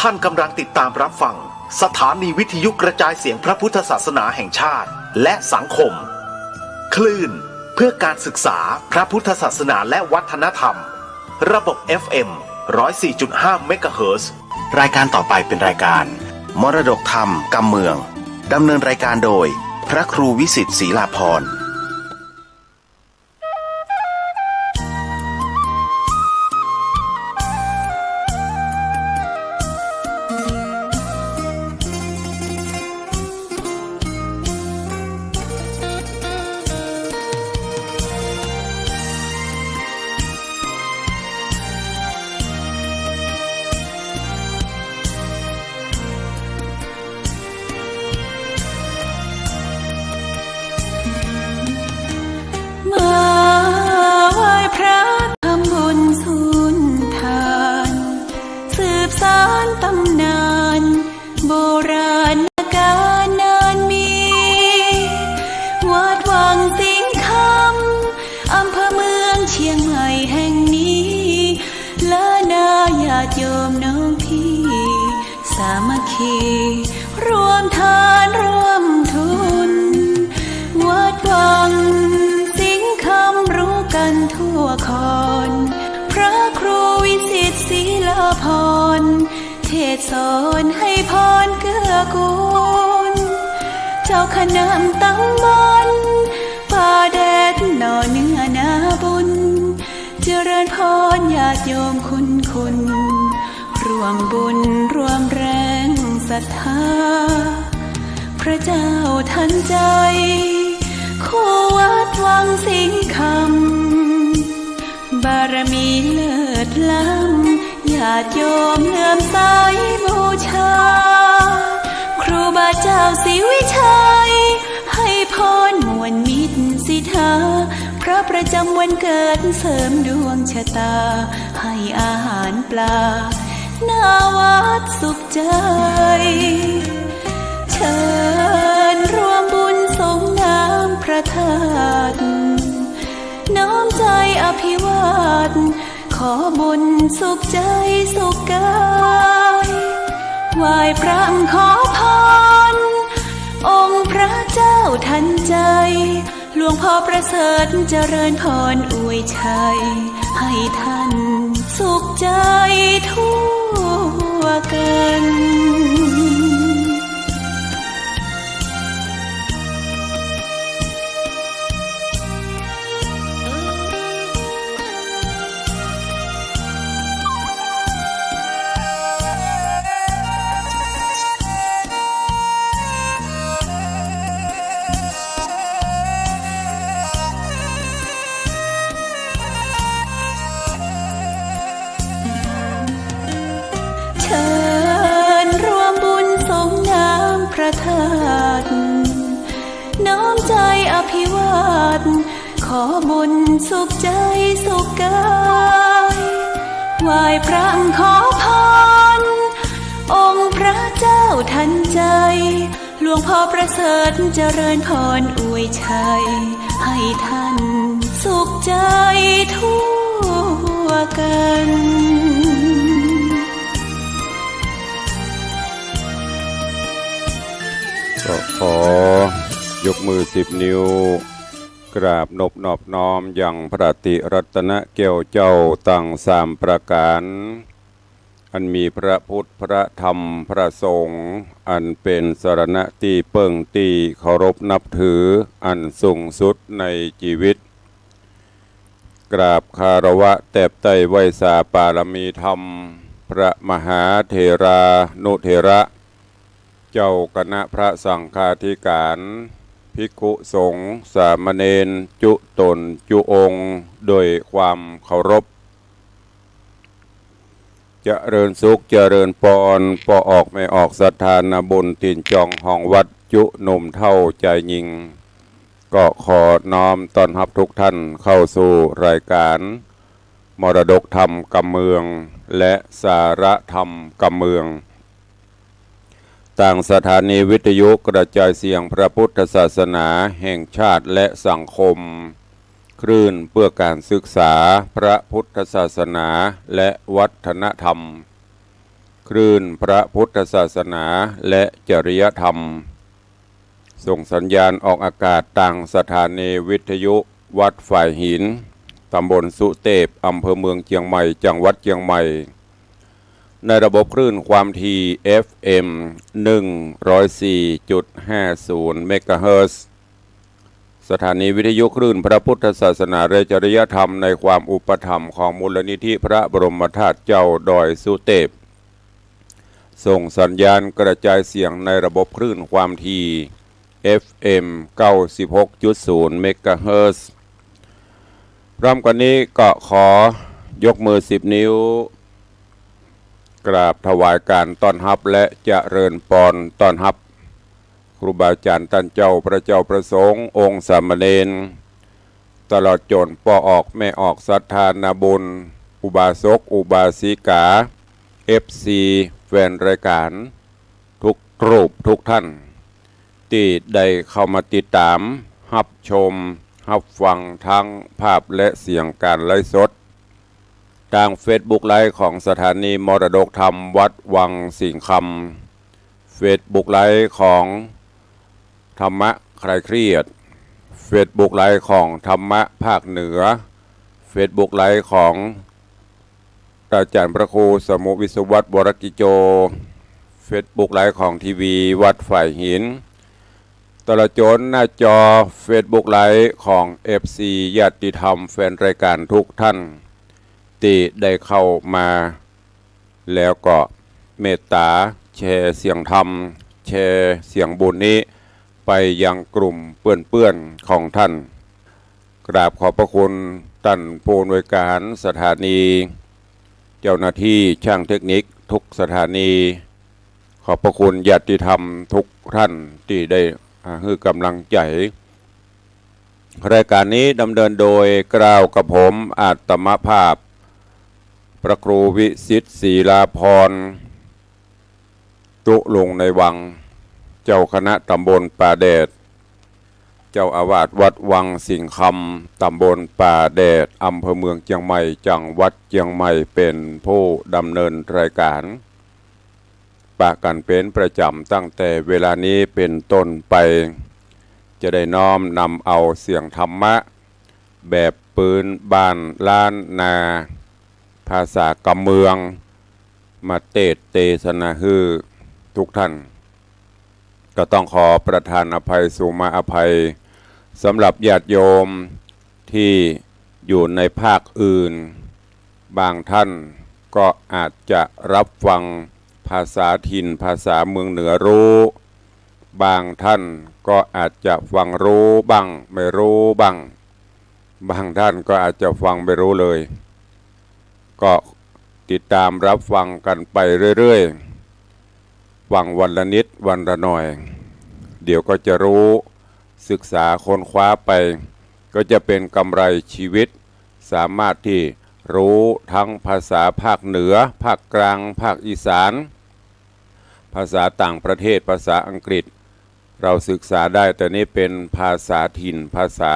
ท่านกำลังติดตามรับฟังสถานีวิทยุกระจายเสียงพระพุทธศาสนาแห่งชาติและสังคมคลื่นเพื่อการศึกษาพระพุทธศาสนาและวัฒนธรรมระบบ FM 104.5 เมกะเฮิรตซ์รายการต่อไปเป็นรายการมรดกธรรมกำเมืองดำเนินรายการโดยพระครูวิสิทธิ์ศรีลาภรณ์รวมทานร่วมทุนวัดวังสิงคำรู้กันทั่วคอนพระครูวิสิทธิ์ศรีลาภรณ์เทศสอนให้พรเกื้อกูลเจ้าคณะตั้งบนป่าแดดหน่อเนื้อนาบุญเจริญพรญาติโยมคุณร่วมบุญร่วมแรงศรัทธาพระเจ้าทันใจคู่วัดวังสิงคำบารมีเลิศล้ำญาติโยมเลื่อมใสบูชาครูบาเจ้าศรีวิชัยให้พรมวลมิตรสิทธาพระประจำวันเกิดเสริมดวงชะตาให้อาหารปลาหน้าวัดสุขใจเชิญร่วมบุญสงน้ำพระธาตุน้อมใจอภิวาทขอบุญสุขใจสุขกายไหว้พระขอพรองค์พระเจ้าทันใจหลวงพ่อประเสริฐเจริญพรอวยชัยให้ท่านสุขใจทั่วกันธาตุน้อมใจอภิวาทขอบุญสุขใจสุขกายไหว้พระขอพรองค์พระเจ้าทันใจหลวงพ่อประเสริฐเจริญพรอวยชัยให้ท่านสุขใจทั่วกันก็ขอยกมือ10 นิ้วกราบนบน้อมอย่างพระติรัตนแก้วเจ้าตั้ง3 ประการอันมีพระพุทธพระธรรมพระสงฆ์อันเป็นสรณะที่เปิ่งที่เคารพนับถืออันสูงสุดในชีวิตกราบคารวะแตบไตไวยสาปารมีธรรมพระมหาเถรานุเถระเจ้าคณะพระสังฆาธิการภิกขุสงฆ์สามเณรจุตนจุองค์โดยความเคารพเจริญสุขเจริญพรปออกไม่ออกศรัทธานาบุญตินจองห้องวัดจุหนุ่มเท่าใจยิงก็ขอน้อมต้อนรับทุกท่านเข้าสู่รายการมรดกธรรมกำเมืองและสาระธรรมกำเมือง ต่างสถานีวิทยุกระจายเสียงพระพุทธศาสนาแห่งชาติและสังคมคลื่นเพื่อการศึกษาพระพุทธศาสนาและวัฒนธรรม คลื่นพระพุทธศาสนาและจริยธรรมส่งสัญญาณออกอากาศต่างสถานีวิทยุวัดฝ่ายหินตำบลสุเทพอำเภอเมืองเชียงใหม่จังหวัดเชียงใหม่ในระบบคลื่นความถี่ FM 104.50 เมกะเฮิรตซ์สถานีวิทยุคลื่นพระพุทธศาสนาและจริยธรรมในความอุปถัมภ์ของมูลนิธิพระบรมธาตุเจ้าดอยสุเทพส่งสัญญาณกระจายเสียงในระบบคลื่นความถี่ FM 96.0 เมกะเฮิรตซ์พร้อมกันนี้ก็ขอยกมือ10 นิ้วกราบถวายการต้อนรับและเจริญพรต้อนรับครูบาอาจารย์ท่านเจ้าพระเจ้าประสงค์องค์สามเณรตลอดจนพ่อออกแม่ออกศรัทธานาบุญอุบาสกอุบาสิกา FC แฟนรายการทุกรูปทุกท่านที่ได้เข้ามาติดตามรับชมรับฟังทั้งภาพและเสียงการไลฟ์สดทาง Facebook ไลฟ์ของสถานีมรดกธรรมวัดวังสิงห์คำ Facebook ไลฟ์ของธรรมะคลายเครียด Facebook ไลฟ์ของธรรมะภาคเหนือ Facebook ไลฟ์ของอาจารย์พระครูสมุวิศวัตวรกิโจ Facebook ไลฟ์ของทีวีวัดฝ่ายหินตลอดจนหน้าจอ Facebook ไลฟ์ของ FC ญาติธรรมแฟนรายการทุกท่านที่ได้เข้ามาแล้วก็เมตตาแชร์เสียงธรรมแชร์เสียงบุญนี้ไปยังกลุ่มเพื่อนๆของท่านกราบขอบพระคุณท่านผู้อำนวยการสถานีเจ้าหน้าที่ช่างเทคนิคทุกสถานีขอบพระคุณญาติธรรมทุกท่านที่ได้ให้กำลังใจรายการนี้ดำเนินโดยกล่าวกับผมอาตมภาพพระครูวิสิทธิ์ศรีลาภรณ์ตุลงในวังเจ้าคณะตำบลป่าแดดเจ้าอาวาสวัดวังสิงห์คำตำบลป่าแดดอำเภอเมืองเชียงใหม่จังหวัดเชียงใหม่เป็นผู้ดำเนินรายการปะกันเป็นประจำตั้งแต่เวลานี้เป็นต้นไปจะได้น้อมนำเอาเสียงธรรมะแบบปืนบ้านล้านนาภาษากำเมืองมาเทศนาฮือทุกท่านก็ต้องขอประทานอภัยสุมาอภัยสำหรับญาติโยมที่อยู่ในภาคอื่นบางท่านก็อาจจะรับฟังภาษาถิ่นภาษาเมืองเหนือรู้บางท่านก็อาจจะฟังรู้บ้างไม่รู้บ้างบางท่านก็อาจจะฟังไม่รู้เลยก็ติดตามรับฟังกันไปเรื่อยๆฟังวันละนิดวันละหน่อยเดี๋ยวก็จะรู้ศึกษาค้นคว้าไปก็จะเป็นกำไรชีวิตสามารถที่รู้ทั้งภาษาภาคเหนือภาคกลางภาคอีสานภาษาต่างประเทศภาษาอังกฤษเราศึกษาได้แต่นี้เป็นภาษาถิ่นภาษา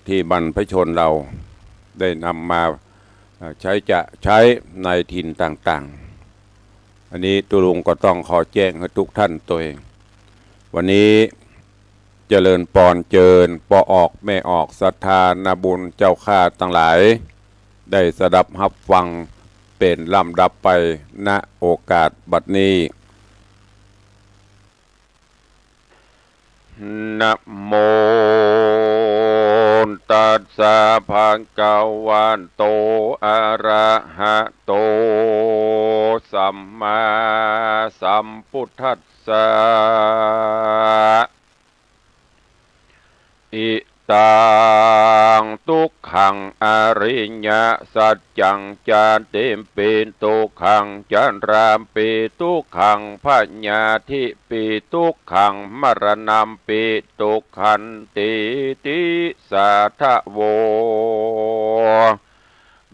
ที่บรรพชนเราได้นำมาใช้ในถิ่นต่างๆอันนี้ตุลุงก็ต้องขอแจ้งให้ทุกท่านตัวเองวันนี้เจริญปอนเจิญปอออกแม่ออกศรัทธานาบุญเจ้าข้าทั้งหลายได้สดับรับฟังเป็นลำดับไปณโอกาสบัดนี้นะโมตัสสะภะคะวะโตอะระหะโตสัมมาสัมพุทธัสสะอิตังทุกขังอริยสัจจังจาติปิทุกขังจันรามปิทุกขังปัญญาธิปิทุกขังมรณัมปิทุกขันติติสัทธโว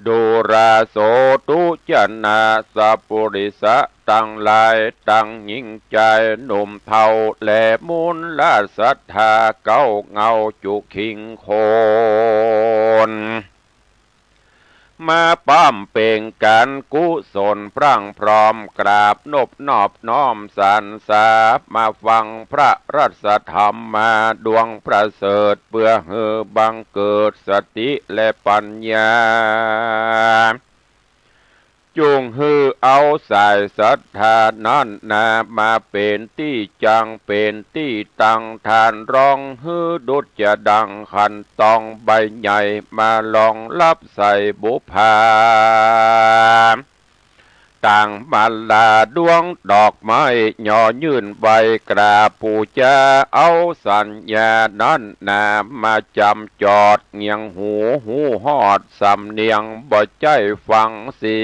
ดูราโสตุจนาสัพปุริสะตั้งหลายตั้งยิ่งใจหนุ่มเทาและมุนลาศรัทธาเก้าเงาจุขิงโคน มาป้อมเป่งกันกุศลพรั่งพร้อมกราบนบนอบน้อมสรรสาบมาฟังพระรัตธรรมมาดวงประเสริฐเพื่อเฮือบังเกิดสติและปัญญาจงฮือเอาสายศรัทธานั้นนามาเป็นที่จังเป็นที่ตั้งทานร้องฮือดุจจะดังขันตองใบใหญ่มาลองรับใส่บุพาต่างมาลาดวงดอกไม้ย่อยื่นใบกราปูจาเอาสัญญานั้นนามาจำจอดเงียงหูหอดสำเนียงบ่ใจฟังเสี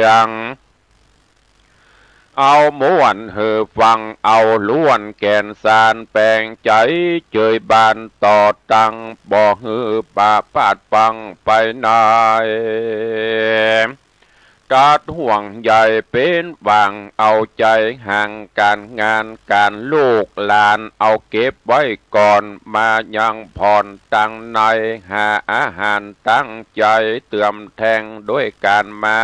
ยงเอาม้วนเหือฟังเอาล้วนแก่นสารแปลงใจเจยบานต่อตังบ่หือป่าปาดฟังไปนายการห่วงใหญ่เป็นวางเอาใจห่างการงานการลูกหลานเอาเก็บไว้ก่อนมายังผ่อนตั้งในหาอาหารตั้งใจเติมแทงด้วยการมา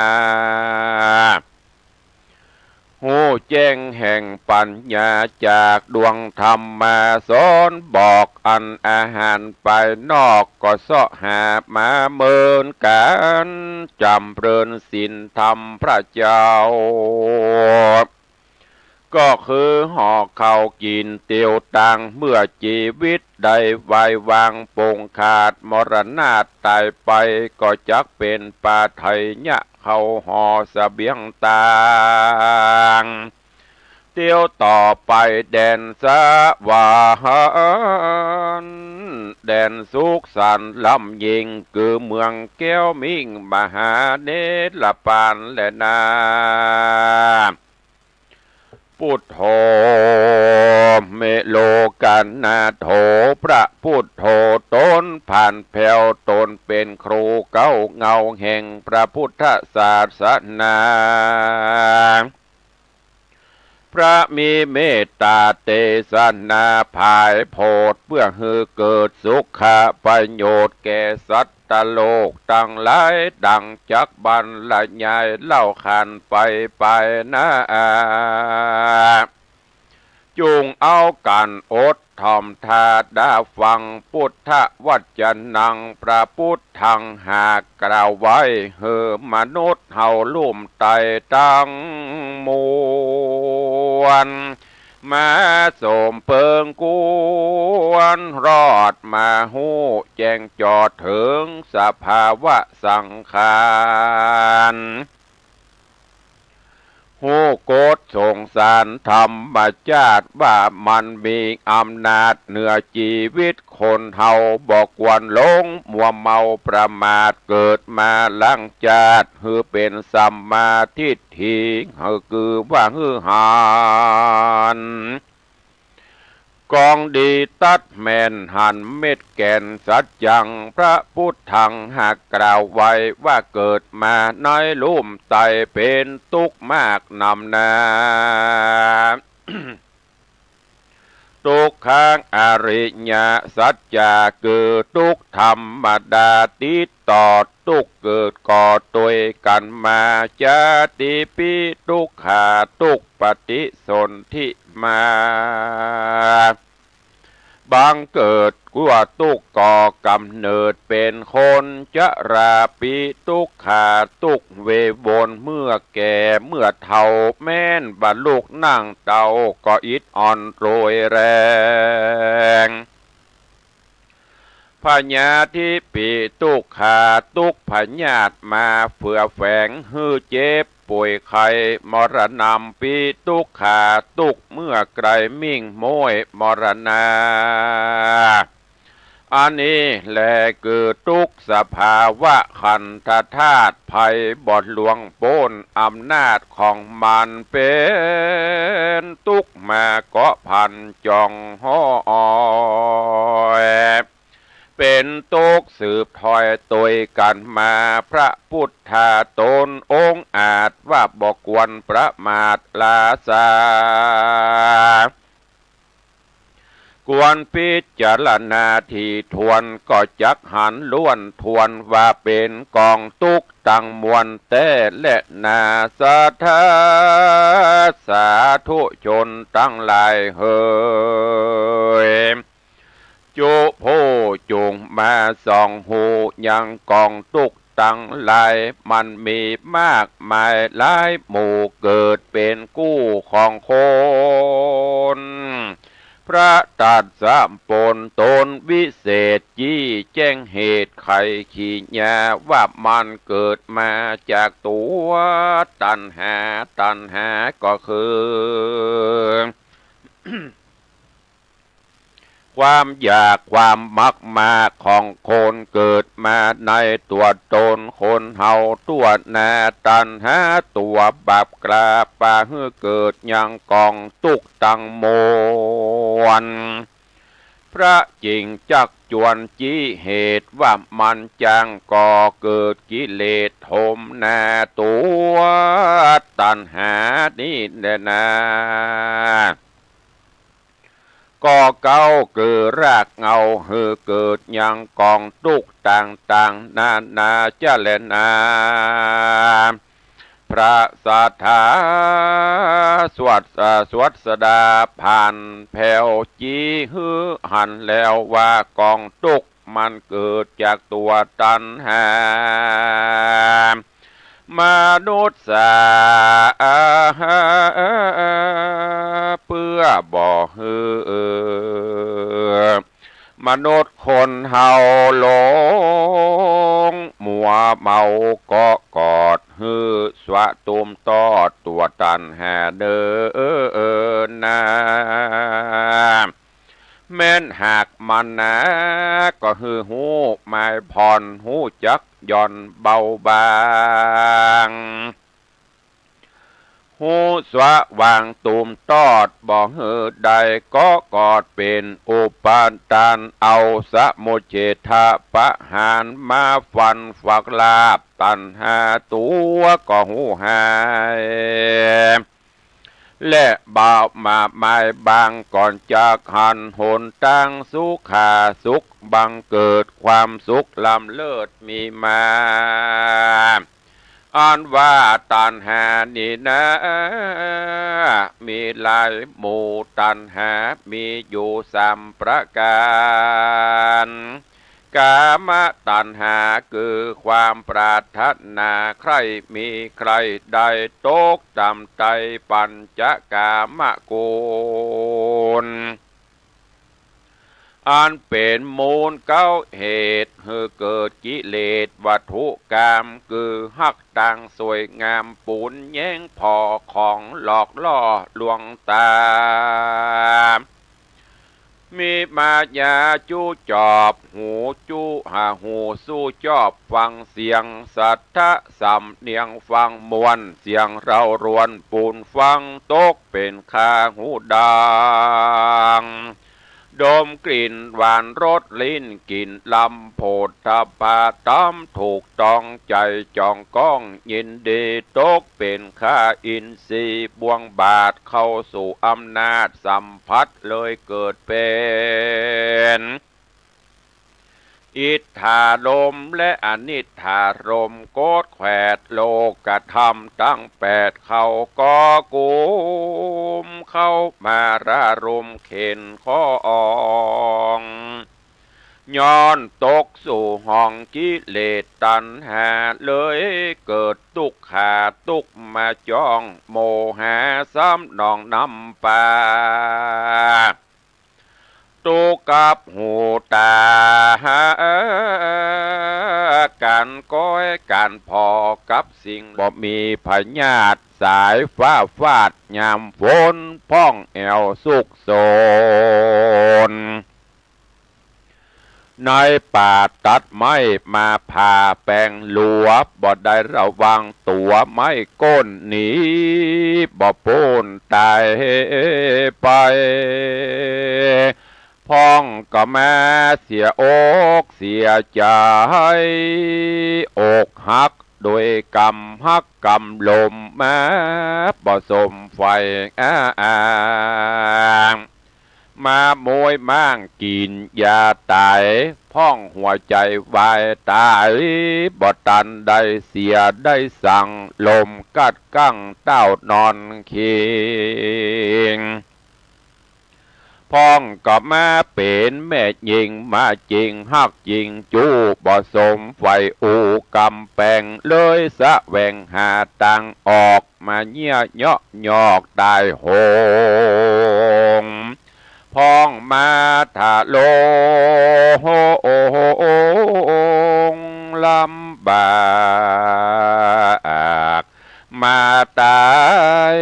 หูแจ้งแห่งปัญญาจากดวงธรรมมาสอนบอกอันอาหารไปนอกก็เสาะหามาเมินกันจำเพลินศีลธรรมพระเจ้าก็คือห่อข้าวกินเตียวตังเมื่อชีวิตได้ไว้วางปงขาดมรณะตายไปก็จักเป็นปาไทยยะเขาห่อเสบียงต่างเตียวต่อไปแดนสวรรค์แดนสุขสันต์ลำยิงคือเมืองแก้วมิ่งมหาเนตรปานและนาพุทโธเมโลกันนาโถพระพุทโธตนผ่านแผ่วตนเป็นครูเก้าเงาแห่งพระพุทธศาสนาพระมีเมตตาเตสนาภายโพธเพื่อให้เกิดสุขประโยชน์แก่สัตว์โลกตั้งหลายดังจักบรรยายเล่าขานไปนะจุงเอากันอดทอมทาดาฟังพุทธวจนังพระพุทธังหากกล่าวไว้เฮอมนุษย์เฮาลุ่มไตตั้งมวลมาสมเปิงกวนรอดมาหูแจ้งจอดถึงสภาวะสังขารหูโกดสงสารธรรมชาติว่ามันมีอำนาจเหนือชีวิตคนเฮาบอกวนหลงมัวเมาประมาทเกิดมาลังจาดคือเป็นสัมมาทิฏฐิคือว่าฮือหานกองดีตัดแม่นหันเม็ดแก่นสัจจังพระพุทธังหากกล่าวไว้ว่าเกิดมาน้อยลุ่มไตเป็นทุกข์มากนำนา ทุกขังอริยสัจจะคือทุกธรรมดาติดต่อทุกเกิดก่อตัวกันมาจาติปิทุกขาทุกปฏิสนธิมาบางเกิดกัวทุกก่อกำเนิดเป็นคนจะราปิทุกขาทุกเววนเมื่อแก่เมื่อเฒ่าแม่นบรรลุนั่งเตาก็อิดอ่อนโรยแรงพญาทิปิทุกขาทุกพญาตมาเผื่อแฝงฮือเจ็บป่วยไข้มรณะปีทุกขาทุกเมื่อไกลมิ่งโมยมรณาอันนี้แลคือทุกสภาวะขันธธาตุภัยบทหลวงโป้นอำนาจของมันเป็นทุกมาเกาะพันจองห้อยเป็นตุกสืบถอยตัวกันมาพระพุทธาตนองค์อาจว่าบอกควรประมาทลาสา กวนพิจารณาที่ทวนก็จักหันล้วนทวนว่าเป็นกองตุกตั้งมวลแต่และนาสาธาสาธุชนตั้งหลายเฮยจุโพจงมาส่องหูยังกองตุกตั้งหลายมันมีมากมายหลายหมู่เกิดเป็นกู้ของคนพระตัดสามปนตนวิเศษยี่แจ้งเหตุไขขี้ญาว่ามันเกิดมาจากตัวตัณหาก็คือ ความอยากความมักมาของคนเกิดมาในตัวตนคนเฮาตัวนาตันหาตัวบาปกราปาเฮือเกิดยังกองตุกตังโมวนพระจริงจักจวนจี้เหตุว่ามันจังก่อเกิดกิเลสโทมนาตัวตัณหานี่แน่นาก็เก้าเกิดรากเงาเฮือเกิดยังกองตุกต่างนาเจเลนาพระสัทธาสวดสดาผ่านแผ่วจีฮือหันแล้วว่ากองตุกมันเกิดจากตัวตัณหามนุษย์สาเพื่อบ่ฮือมนุษย์คนเฮาหลงมัวเมาก็กอดฮือสวะตุมตอดตัวตันหาเดินนาแม้นหากมันนะก็ฮือหูหมายผ่อนหูจักย่อนเบาบางหูสวะวางตุมตอดบ่เฮือใดก็กอดเป็นอุปาทานเอาสะโมเจทะปะหารมาฟันฝักลาบตันหาตัวก็หูหายและบ่าวมาหมายบางก่อนจากหันหนตั้งสุขาสุขบังเกิดความสุขลำเลิศมีมาอ่านว่าตัณหานี่นะมีหลายหมู่ตัณหามีอยู่3 ประการกามตัณหาคือความปรารถนาใครมีใครได้ตกต่ำไตปัญจกามกุลอันเป็นมูลเก้าเหตุให้เกิดกิเลสวัตถุกรรมคือหักตังสวยงามปูนแย่งพอของหลอกล่อลวงตามีมายาจูจอบหูจูหาหูสู้จอบฟังเสียงสัทธะสำเนียงฟังมวลเสียงเรารวนปูนฟังตกเป็นคาหูดังดมกลิ่นหวานรสลิ้นกลิ่นลำโพธปาต้มถูกต้องใจจองก้องยินดีตกเป็นข้าอินทรีย์บวงบาทเข้าสู่อำนาจสัมผัสเลยเกิดเป็นอิทธารมและอนิทธารมโกดแขวดโลกธรรมตั้ง8เข้าก็กุมเข้ามาระรมเข็นข้อองย้อนตกสู่ห้องกิเลสตัณหาเลยเกิดตุกขาตุกมาจ้องโมหะซ้ำนองน้ำปาตุกับหูตาการก้อยการพอกับสิ่งบ่มีพญาตสายฟ้าฟาดยามฝนพ้องแอวสุกโซนในป่าตัดไม้มาผ่าแปลงหลวบบ่ได้ระวังตัวไม้ก้นหนีบ่ปูนตายไปพ้องก็แม่เสียอกเสียใจอกหักโดยกรรมหักกรรมลมแม้บ่สมไฟ มาโมยมั่งกินยาตายพ้องหัวใจวายตายบ่ตันได้เสียได้สั่งลมกัดกั้งเต้านอนเคียงพ้องก็มาเป็นแม่ยิงมาจริงฮักจริงจูบ่สมไฟอูกำแปงเลยสะแหวงหาตังออกมาเยี่ยเยาะยอกได้โหงพ้องมาถาโลโงลำบากมาตาย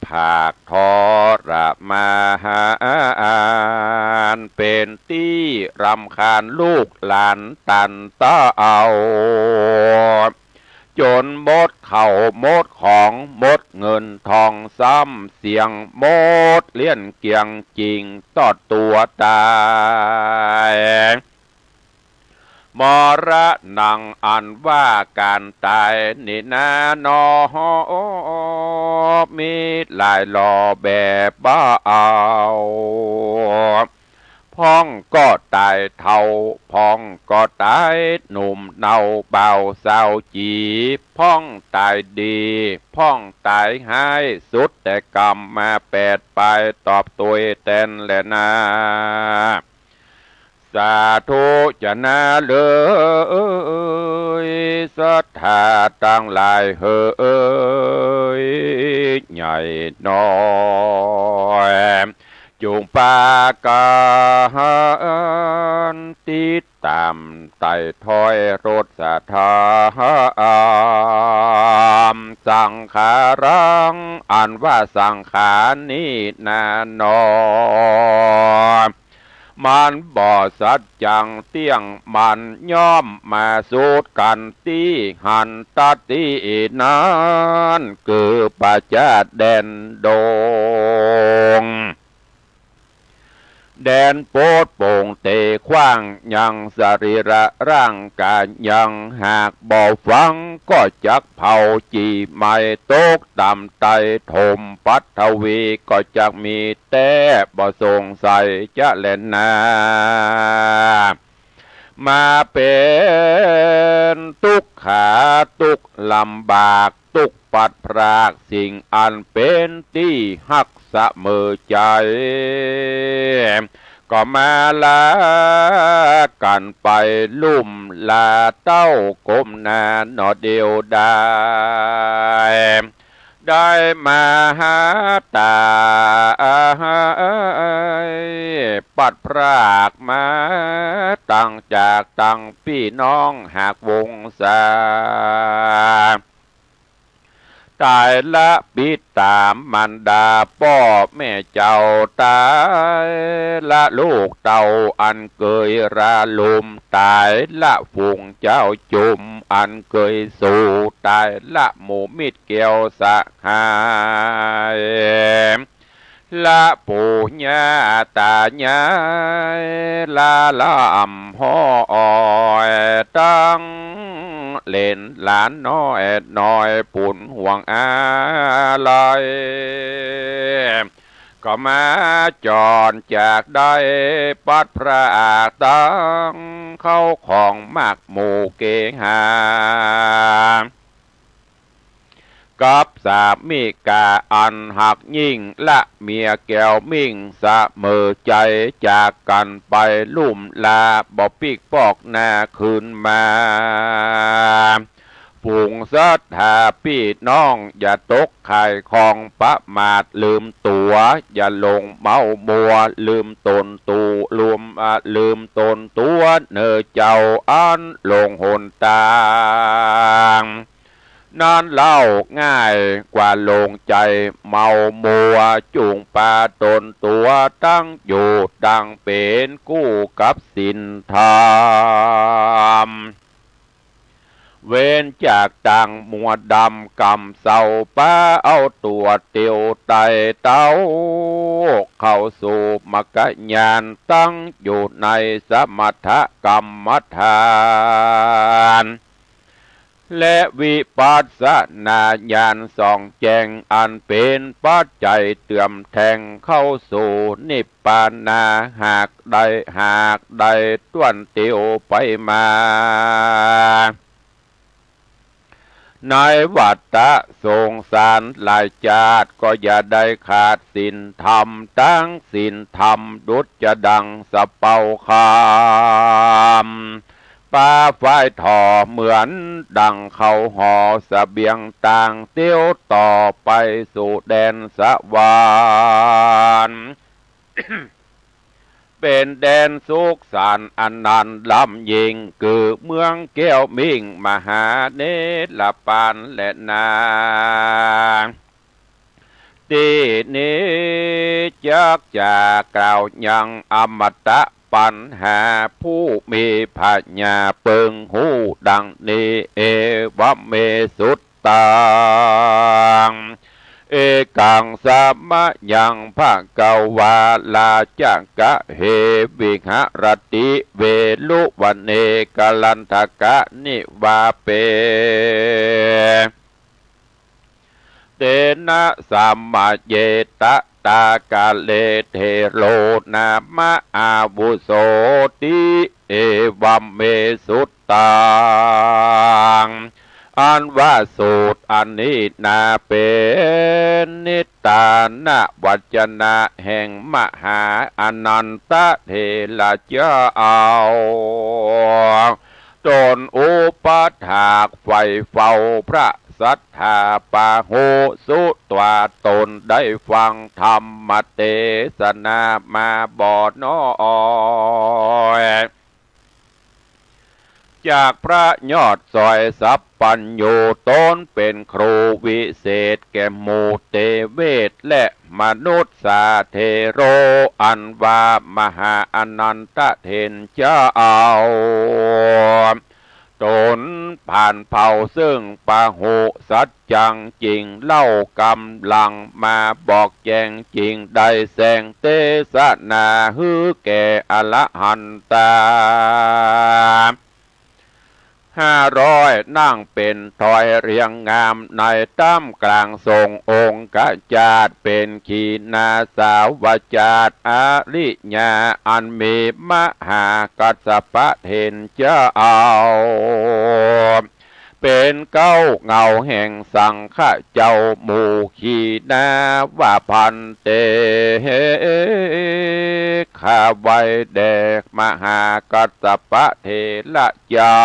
ผากทรมาหานเป็นที่รำคาญลูกหลานตันต้าเอาจนหมดเข่าหมดของหมดเงินทองซ้ำเสียงหมดเลี้ยนเกียงจริงตอดตัวตายมรณังอันว่าการตายนี่นานอมีหลายหล่อแบบบ้าเอาพ้องก็ตายเท่าพ้องก็ตายหนุ่มเนาเบาสาวจีพ้องตายดีพ้องตายหายสุดแต่กรรมมาแปดไปตอบตัวเต้นแลนาสาธุจะนาเลยศรัทธาตั้งหลายเฮ้ยใหญ่น้อยจงปากานติดตามไต่ถอยรถสะทามสังขารังอันว่าสังขารนี้นานอนมันบ่อสัจจังเตี้ยงมันย่อมมาสูดกันตีหันตัดตีนั้นคือปัจจแดนโดงแดนโปดโป่งเตะขว้างยังสรีระร่างกายยังหากบ่ฟังก็จักเผาจีไม่ตกต่ำไตถมปัทวีก็จักมีแต่บ่สงสัยจะเล่นนามาเป็นทุกขาทุกลำบากทุกปัดพรากสิ่งอันเป็นที่หักเสมอใจก็มาลากันไปลุ่มลาเต้ากลมนานหนอเดียวได้มาหาตาปัดพรากมาตั้งจากตั้งพี่น้องหากวงศาตายละปิดตามมันดาพ่อแม่เจ้าตายละลูกเต่าอันเคยราลุมตายละฝูงเจ้าจุมอันเคยสู่ตายละหมู่มิตรเกี่ยวสะหายละปู่ย่าตายายละลำห้อยตั้งเล่นหลานน้อยปุ่นห่วงอะไรก็มาจรจากได้ปัดพระตั้งเข้าของมากหมู่เกหากับสามีกาอันหักยิ่งละเมียแก้วมิ่งเสมอใจจากกันไปลุ่มลาบ่ปีกปอกหน้าคืนมาฝูงศรัทธาพี่น้องอย่าตกไข่ของประมาทลืมตัวอย่าลงเมามัวลืมตนตูลืมตนตัวเนอเจ้าอันลงหนตางนอนเล่าง่ายกว่าลงใจเมามัวจุงปาตนตัวตั้งอยู่ดังเป็นกู้กับสินธรรมเว้นจากต่างมัวดำกำเศร้าป้าเอาตัวเตียวไตเต้าเข้าสู่มรรคญาณตั้งอยู่ในสมถกรรมฐาน และวิปัสสนาญาณส่องแจ้งอันเป็นปัจจัยเตื่อมแทงเข้าสู่นิพพานาหากใดต้วนเตียวไปมาในวัฏฏะสงสารหลายชาติก็อย่าได้ขาดศีลธรรมตั้งศีลธรรมดุจจะดังสะเปาคามป่าฝ้ายถ่อเหมือนดังเขาห่อเสบียงต่างเตี้ยวต่อไปสู่แดนสวรรค์ เป็นแดนสุขสันต์อันนันต์ล้ำยิ่งคือเมืองแก้วมิ่งมหาเนรปานและนาที่นี้จักจะกล่าวยังอมตะปัญหาผู้มีปัญญาเปิงหูดังนี้เอวเมสุตตังเอกังสามะยังภะกวาลาจักกะเหวิหรติเวลุวันเนกลันทกะนิวาเปเตนะสัมมาเยตตากาเลเทโลนามะอาวุโสติเอวัมเมสุตตังอันว่าสูตรอันนี้นาเป็นนิตานะวัจนะแห่งมหาอนันตเถระเจ้าตนอุปถากไฟเฝ้าพระสัทธาปาโหสุตวาตนได้ฟังธรรมเทศนามาบ่น้อยจากพระยอดซอยสัพปัญโยตนเป็นครูวิเศษแก่หมู่เตเวทและมนุษย์สาเทโรอันว่ามหาอนันตเถรเจ้าตนผ่านเผ่าซึ่งปะหุสัจจังจริงเล่ากำลังมาบอกแจงจริงได้แสงเทศนาฮือแก่อรหันตา500นั่งเป็นถอยเรียงงามในตั้มกลางทรงองค์กจาดเป็นขีนาสาวจาดอริญาอันมีมหากัสสปะเถรเจ้าเป็นเก้าเงาแห่งสังฆเจ้าหมู่ขีนาว่าพันเตข้าไว้แดกมหากัสสปะเถระเจ้า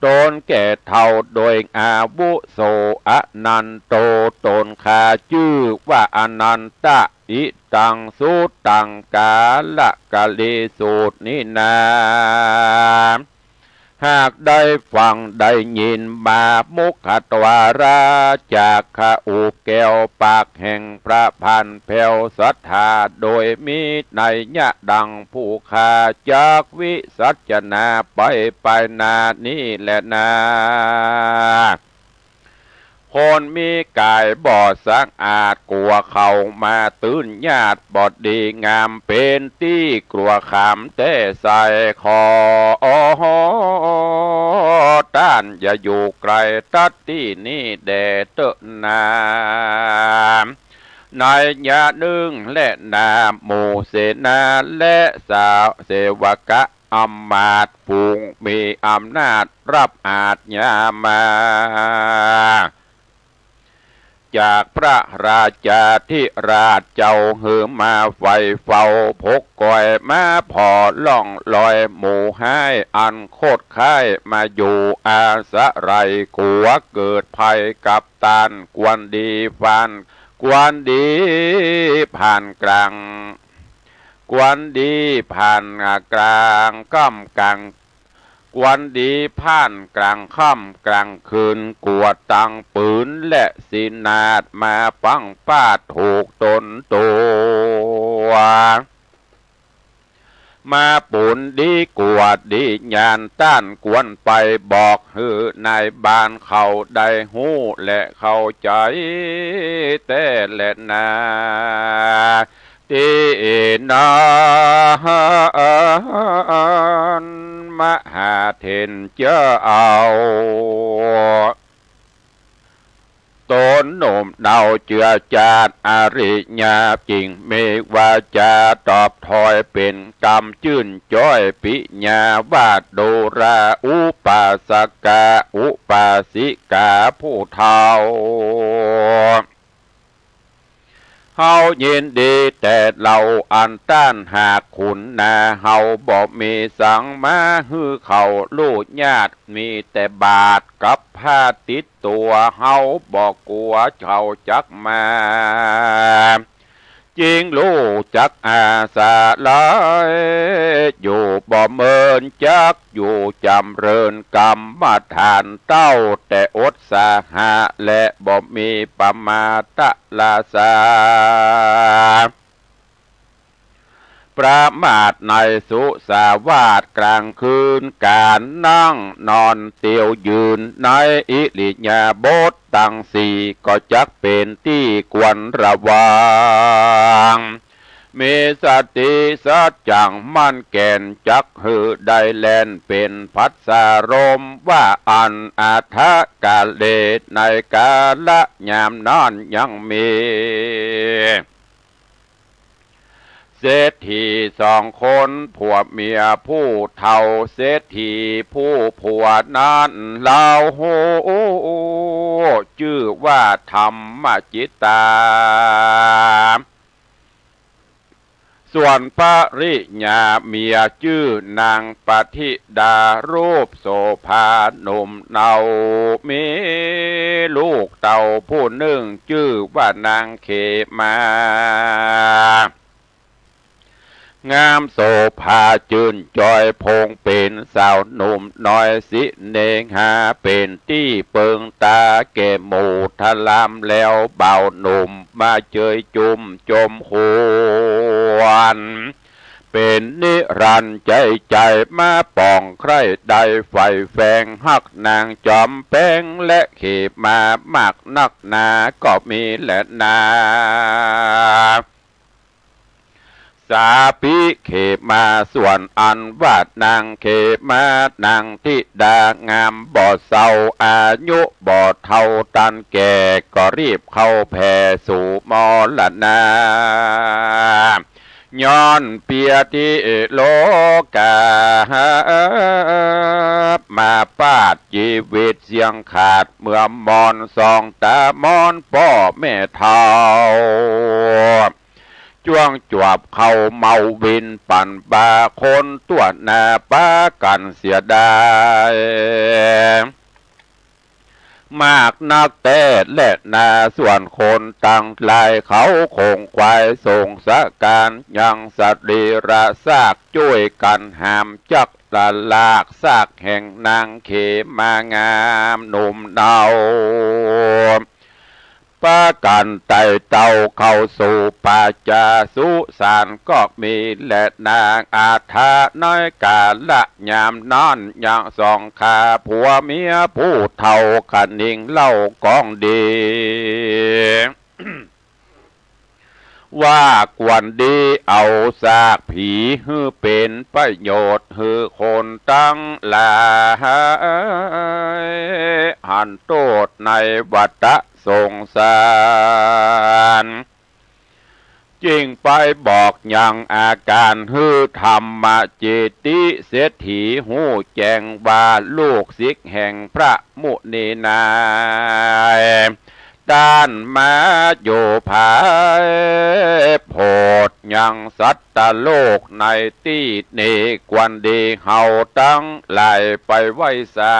ตนแก่เท่าโดยอาวุโสอนันโตตนข้าชื่อว่าอนันตะอิตังสุตังกาละกะลิสูตรนินาหากได้ฟังได้ยินมามุขตวาราจากข้าอุแก้วปากแห่งพระพันแผ่วศรัทธาโดยมีในยะดังผู้ขาจากวิสัชนาไปนานี้แหละนาคนมีกายบอดสังอาจกลัวเขามาตื่นญาติบอดดีงามเป็นที่กลัวขามแต่ใส่คอต้านอย่าอยู่ไกลตัดที่นี่แดดเตนาในยะหนึ่งและนาหมู่เสนาและสาวเสวกะอำมาตย์ฝูงมีอำนาจรับอาจญามาจากพระราชาธิราชเจ้าหือมาไฟเฝ้าพกก้อยมาพอล่องลอยหมู่ให้อันโคตรค่ายมาอยู่อาสะไรกัวเกิดภัยกับตานกวนดีฟันกวนดีผ่านกลางกวนดีผ่านกลางก้ำกลางกวนดีผ่านกลางค่ำกลางคืนกวดตังปืนและสินาดมาปังป้าถูกตนตัวมาปุ่นดีกวดดีญาณต้านกวนไปบอกฮือนายบ้านเขาได้หูและเข้าใจแต่และนาทีนา มหาเทนเจ้าเอาตนหนุ่มเนาเจือจาดอริญาจริงเมวาจาตอบถอยเป็นกรรมจื่นจ้อยปิญาวาดโดราอุปาสกาอุปาสิกาผู้เฒ่าเฮายินดีแต่เราอันต้านหากขุนนาเฮาบอกมีสังมาฮือเขาลูกญาติมีแต่บาทกับผ้าติดตัวเฮาบอกกลัวเขาจักมาจริงลูกจักอาสาลายอยู่บ่เมินจักอยู่จำเริญกรรมมาทานเต้าแต่อดสาหะและบ่มีปมาตะลาสาประมาทในสุสาวาสกลางคืนการนั่งนอนเตียวยืนในอิริยาบถตั้งสี่ก็จักเป็นที่ควรระวังมีสติสัจจังมั่นแก่นจักหือได้แลนเป็นพัสสารมว่าอันอาทะกาเลในกาละยามนอนยังมีเศรษฐีสองคนผัวเมียผู้เฒ่าเศรษฐีผู้ผัวนั้นเล่าโหชื่อว่าธรรมจิตตาส่วนปริญาเมียชื่อนางปฏิดารูปโสภาหนุ่มเนามีลูกเต่าผู้หนึ่งชื่อว่านางเขมางามโสภาจืนจอยพงเป็นสาวหนุ่มน้อยสิเนงหาเป็นที่เปิงตาแก่หมู่ทะลามแล้วเบาหนุ่มมาเจยจุมจมหวนเป็นนิรันดร์ใจมาป่องใครได้ไฟแฝงหักนางจอมแป้งและเขมามากนักหนาก็มีแหละนาสาปิเขมาส่วนอันวาดนางเขมานางทิดางามบ่เศร้าอายุบ่เท่าตันแก่ก็รีบเข้าแผ่สู่มรณาย้อนเปียติโลกามาปาดชีวิตเสียงขาดเมื่อมอนสองตามอนพ่อแม่เท่าจ้วงจวบเข้าเมาวินปั่นบาคนตัวหน้าป้ากันเสียได้มากนักแต่และนาส่วนคนตั้งลายเขาคงควายส่งสะการยังสรีระซากช่วยกันหามจักตะลากซากแห่งนางเขมางามหนุ่มเนาป้ากันไต่เต่าเข้าสู่ป่าจาสุสานก็มีและนางอาทาน้อยกาละยามนอนอย่างสองขาผัวเมียผู้เฒ่าขันนิ่งเล่ากองดี ว่ากวนดีเอาซากผีฮือเป็นประโยชน์ฮือคนตั้งหลายหันโทษในวัฏสงสารจริงไปบอกยังอาการฮือธรรมเจติเศรษฐีหูแจงว่าลูกศิษย์แห่งพระมุนีนายด้านมาโยภายโพดยังสัตตโลกในที่นี้กวนดีเฮาตั้งไหลไปไว้สา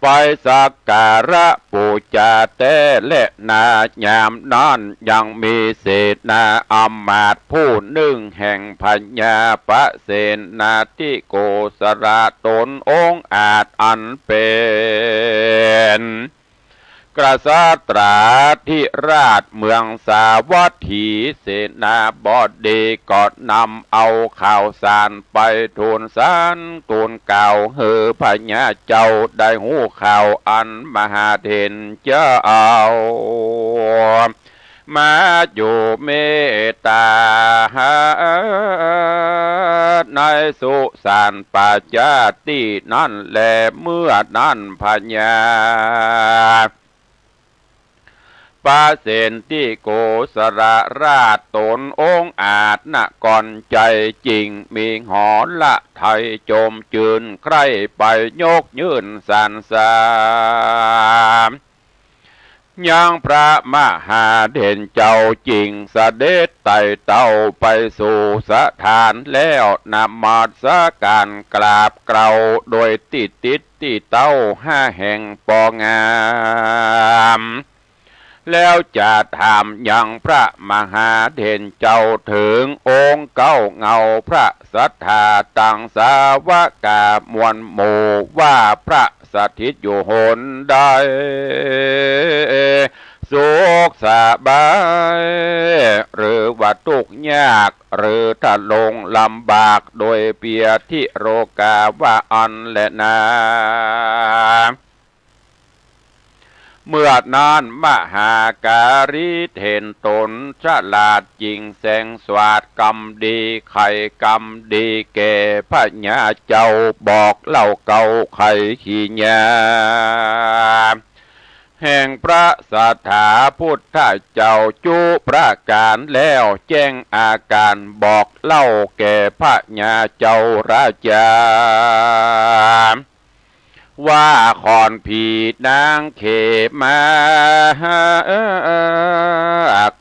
ไปสักการะปูจาแต่และนายามนั้นยังมีเศษนาอำมาตย์ผู้หนึ่งแห่งพัญญาปะเสนาที่โกสระตนองค์อาจอันเป็นกษัตราธิราชเมืองสาวัตถีเสนาบดีก็นำเอาข่าวสารไปทูลสารทูลเก่าเฮือพญาเจ้าได้หูข่าวอันมหาเถรเจ้า มาอยู่เมตตาในสุสานปัจจาตินั่นแลเมื่อนั้นพญาปาเสนที่โกสระราชตนองค์อาจนะก่อนใจจริงมีหอละไทยโจมจืนใครไปยกยื่นสานสามยังพระมหาเด่นเจ้าจริงเสด็จไต่เต้าไปสู่สถานแล้วนำมาสการกราบเกลาโดยติดที่เต้า5 แห่งปองามแล้วจะถามยังพระมหาเด่นเจ้าถึงองค์เก้าเงาพระสัทธาตังสาวกามวลหมู่ว่าพระสถิตอยู่หนใดสุขสบายหรือว่าทุกข์ยากหรือถ้าลงลำบากโดยเปียที่โรกาว่าอันและนาเมื่อนานมหาการิเห็นตนฉลาดจริงแสงสวัสดกรรมดีไข่กรรมดีแก่พระญาเจ้าบอกเล่าเก่าไข่ขี้ญาแห่งพระสถาพุทธเจ้าจุประการแล้วแจ้งอาการบอกเล่าแก่พระญาเจ้าราชาว่าขอนผีนางเขมา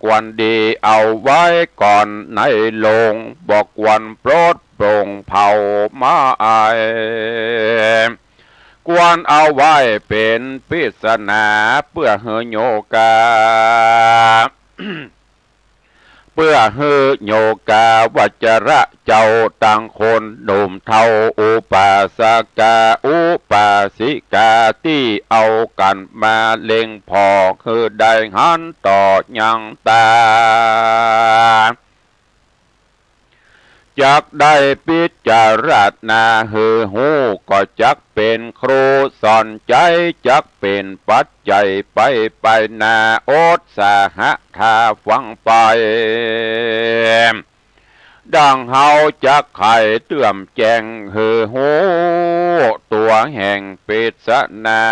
กวนดีเอาไว้ก่อนในโลงบอกกวนโปรดโปร่งเผามาอายกวนเอาไว้เป็นพิศนาเพื่อเฮโยกา เพื่อเฮโยกาวัจระเจ้าต่างคนหนุ่มเทาอุปาสกาอุปาสิกาที่เอากันมาเล็งพอคือได้หันต่อยังตาจักได้พิจารณาหือหูก็จักเป็นครูสอนใจจักเป็นปัจจัยไปนาโอตสาหะทาฟังไปดังเฮาจักไข่เตื่อมแจงหือหูตัวแห่งปิศนา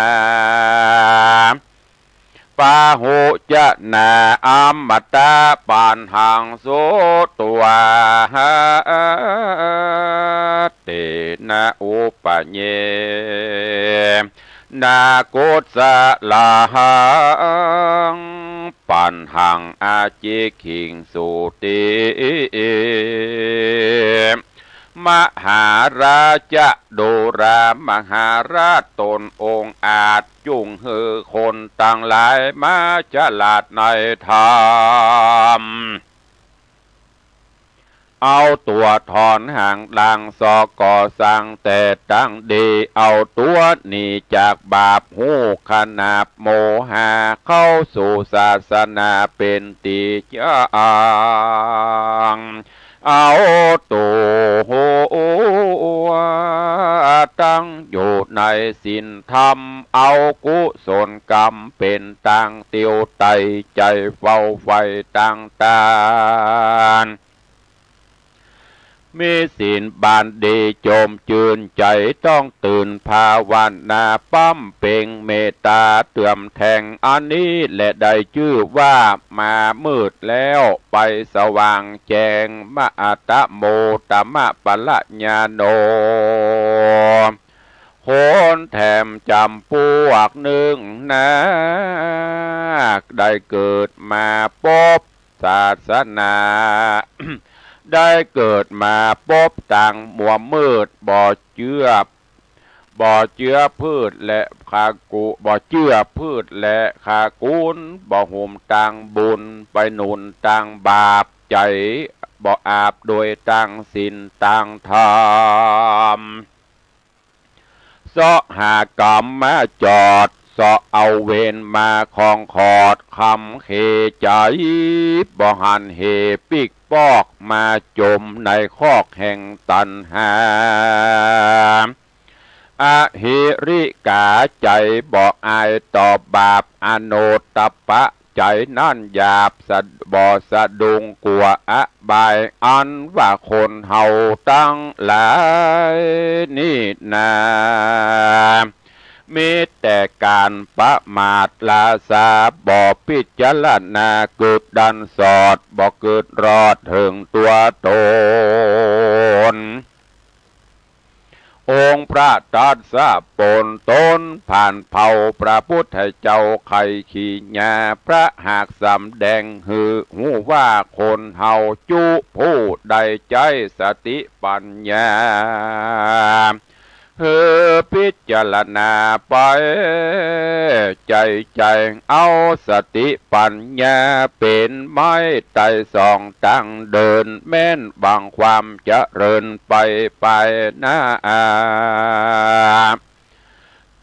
ปาหุจะนาอัมมตาปานหังโสตัวเตนะอุปเยนาโกสะลาหังปันหังอาจิขิงสุติมหาราชโดรามหาราชตนองค์อาจจุงหือคนต่างหลายมาฉลาดในธรรมเอาตัวถอนห่างดังสอก่อสร้างแต่ตั้งดีเอาตัวหนีจากบาปหูขนาบโมหะเข้าสู่ศาสนาเป็นติจางเอาตัวตั้งอยู่ในศีลธรรมเอากุศลกรรมเป็นตั้งเตียวไตใจเฝ้าไฟตั้งตามีศีลบานดีโจมจืนใจต้องตื่นภาวนาปั้มเป่งเมตตาเตื่อมแทงอันนี้และได้ชื่อว่ามามืดแล้วไปสว่างแจ้งมะอัตโมตมะปะละญาโนโหนแถมจำพวกหนึ่งนะได้เกิดมาพบศาสนา ได้เกิดมาพบต่างมัวมืดบ่เจือพืชและขากุบ่เจือพืชและขากุนบ่ห่มต่างบุญไปหนุนต่างบาปใจบ่อาบโดยต่างศีลต่างธรรมสะหากรรมมาจอดสะเอาเวรมาคองขอดคำเขใจบ่หันเหปิกปอกมาจมในคอกแห่งตัณหาอหิริกาใจบ่อายต่อบาปอโนตปะ ใจนั่นหยาบบ่สะดุงกลัวบายอันว่าคนเฮาตั้งหลายนี่นามีแต่การประมาทลาสาบ่พิจารณาเกิดดันสอดบ่เกิดรอดถึงตัวตนองค์พระตัสสะปนตนผ่านเผ่าพระพุทธเจ้าไข่ขี้ญาพระหากสำแดงหือหูว่าคนเฮาจุผู้ใดใจสติปัญญาพิจารณาไปใจเอาสติปัญญาเป็นไม้ไต่สองตั้งเดินแม่นบางความเจริญไปหน้า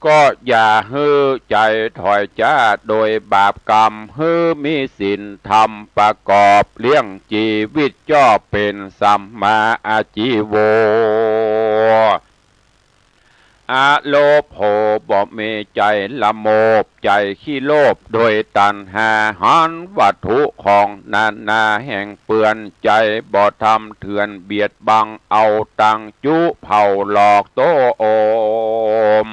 ก็อย่าฮือใจถอยจ้าโดยบาปกรรมฮือมีศีลธรรมประกอบเลี้ยงชีวิตย่อเป็นสัมมาอาชีโวอาโลภโหบ่มีใจละโมบใจขี้โลภโดยตัณหาหันวัตถุของนาแห่งเปือนใจบ่ทำเถื่อนเบียดบังเอาตังจุเผาหลอกโตโอม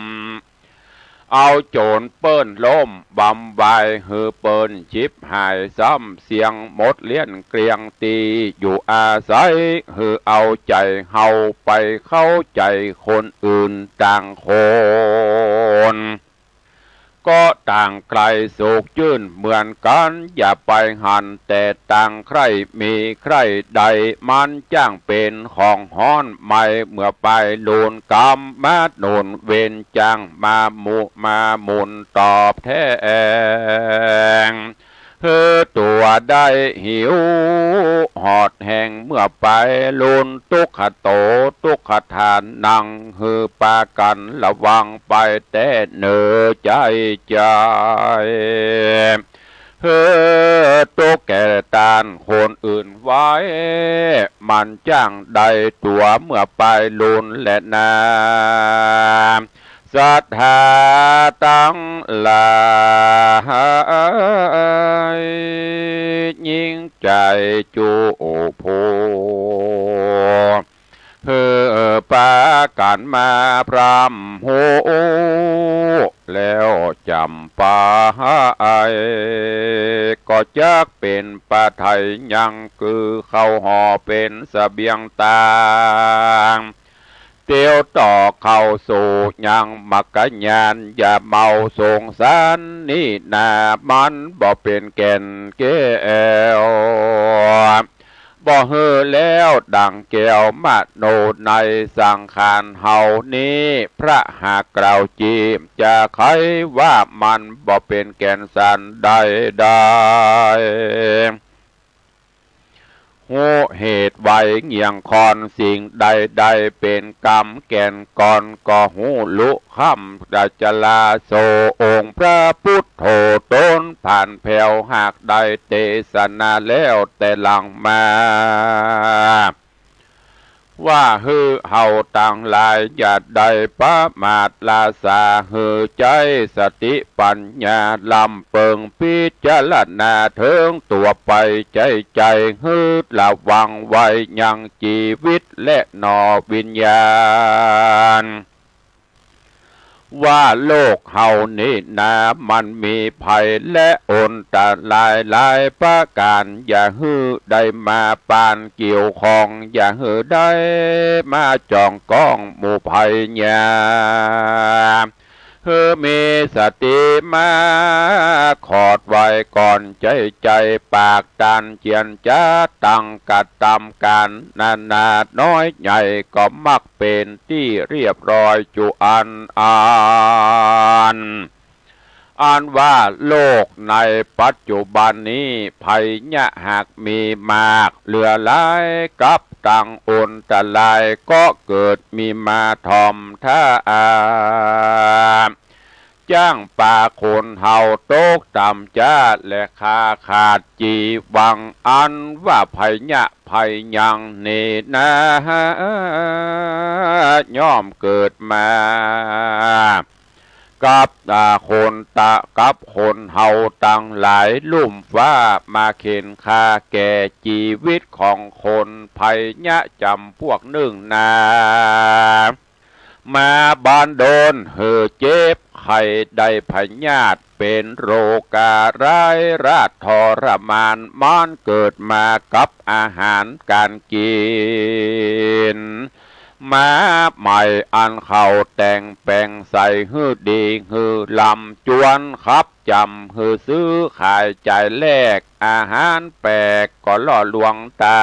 เอาโจรเปิ้นล้มบำบายหือเปิ้นชิบหายซ้ำเสียงหมดเลี้ยนเกลียงตีอยู่อาศัยหือเอาใจเฮาไปเข้าใจคนอื่นต่างคนก็ต่างไกลสุขยื่นเหมือนกันอย่าไปหันแต่ต่างใครมีใครใดมันจ้างเป็นของฮ้อนไม่เมื่อไปโดนกรรมมาโดนเวรจ้างมาหมุนตอบแทงตัวได้หิวหอดแห่งเมื่อไปลุนทุกขโตทุกขทานนังปากันระวังไปแต่เนอใจตัวแก่ตานคนอื่นไว้มันจ้างใดตัวเมื่อไปลุนและนาศรัทธาตั้งหลายยิ่งใจจูโพปากันมาพรำโหแล้วจำปาก็จักเป็นปาไทยยังคือเข้าห่อเป็นเสบียงตางเตียวต่อเข้าสู่ยังมักกะญาณอย่าเมาสงสารนี่นามันบ่เป็นแก่นแก้วบ่เฮือแล้วดังแก้วมาโนในสังขารเฮานี้พระหากกล่าวจีมจะไขว่ามันบ่เป็นแก่นสันใดหูเหตุไว้เงียงคอนสิ่งใดเป็นกรรมแก่นก่อนก็หูลุคำดัจลาโสองค์พระพุทธโธต้นผ่านแผ่วหากได้เทศนาแล้วแต่หลังมาว่าเฮาต่างหลายอย่าได้ประมาทลาสาใจสติปัญญาลำเปิงพิจารณาเถิงตัวไปใจระวังไว้ยังชีวิตและนอวิญญาณว่าโลกเฮานี้นามันมีภัยและอนตรายหลายประการอย่าได้มาปานเกี่ยวของอย่าได้มาจองก้องหมู่ภัยญามีสติมาขอดไว้ก่อนใจปากตันเจียนจ้าตั้งกัดตำการนาน้อยใหญ่ก็มักเป็นที่เรียบร้อยจุอันว่าโลกในปัจจุบันนี้ภัยยะหากมีมากเหลือหลายกับต่างอนตรายก็เกิดมีมาทอมท่าจ้างป่าคนเฮาโตกต่ำจ้าและขาดจีวังอันว่าภัยยะภัยยังนี่นะย่อมเกิดมา กับคนกับคนเฮาตั้งหลายลุ่มฟ้ามาเข็นค่าแก่ชีวิตของคนภัยยะจำพวกหนึ่งนามาบานโดนเหือเจ็บไข้ได้พยาธิเป็นโรคาร้ายราชทรมานมันเกิดมากับอาหารการกินมาใหม่อันเขาแต่งแปลงใส่ฮือดีฮือลำจวนครับจำฮือซื้อขายใจแลกอาหารแปลกก็ล่อลวงตา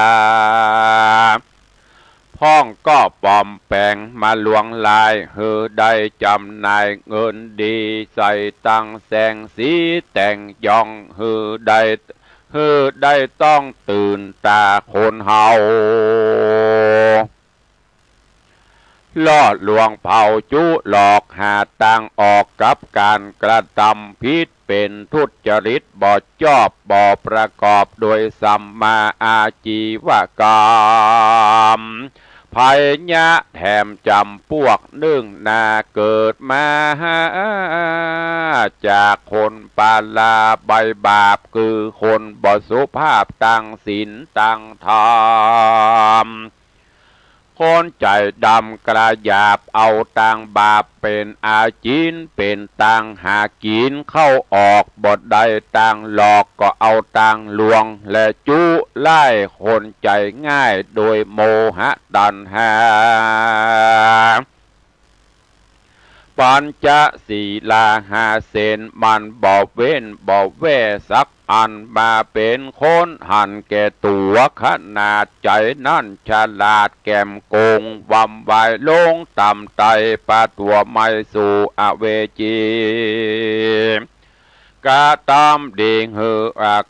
พ้องก็ปลอมแปลงมาลวงลายฮือได้จำนายเงินดีใส่ตังแสงสีแต่งยองฮือได้ต้องตื่นตาคนเฮาล่อลวงเผาจุหลอกหาตังออกกับการกระทำผิดเป็นทุจริตบ่ชอบบ่ประกอบโดยสัมมาอาชีวกรรมภัยยะแถมจำพวกหนึ่งนาเกิดมาจากคนปาลาใบบาปคือคนบ่สุภาพตั้งศีลตั้งธรรมคนใจดำกระหยาบเอาตังบาปเป็นอาจินเป็นตังหากินเข้าออกบดได้ตังหลอกก็เอาตังลวงและจุไล่คนใจง่ายโดยโมหะตัณหาปัญจศีลาหาเสนมันบ่เว้นบ่แว่สักอันมาเป็นคนหันแก่ตัวขนาดใจนั่นฉลาดแก้มโกงวำวายลงต่ำไตปาตัวไม่สู่อเวจีกะตำดีหือ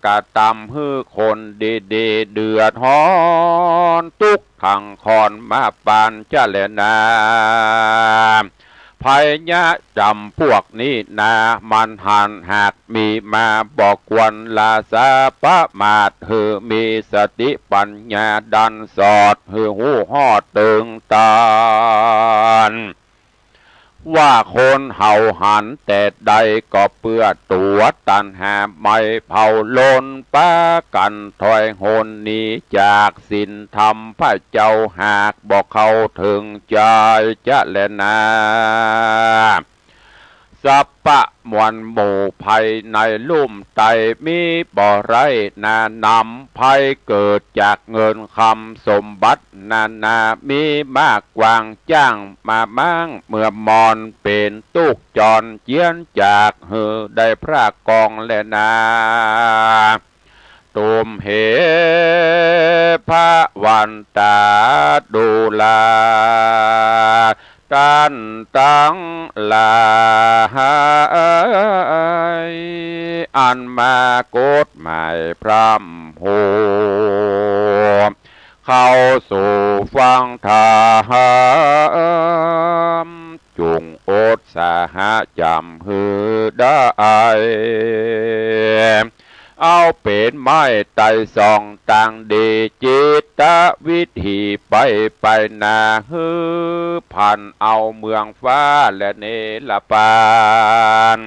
กะตำหือคนดีเดือดฮ้อนทุกขังคอนมาปานจะแลนาภัยยะจำพวกนี้นามันหันหากมีมาบอกควนลาสาปะมาดหือมีสติปัญญาดันสอดหือหูหอดตึงตานว่าคนเห่าหันแต่ใดก็เปื้อตัวตันหาไม่เผาลนป้ากันถอยหนหนีจากศีลธรรมพระเจ้าหากบอกเขาถึงใจจะแลนาสัปปะมวลหมู่ภัยในลุ่มไตมีบ่อไรนานำภัยเกิดจากเงินคำสมบัตินามีมากกวางจ้างมามั่งเมื่อมอนเป็นตุกจรเจียนจากหือได้พระกองและนาตุมเหพระวันตาดูลาตันตังลาอันมากฎหมายพรำโหเข้าสู่ฟังธรรมจุงอดสาหะจำหือได้เอาเป็นไม้ไต่สองต่างดีจิตวิธีไปนาฮือพันเอาเมืองฟ้าและเนลปาน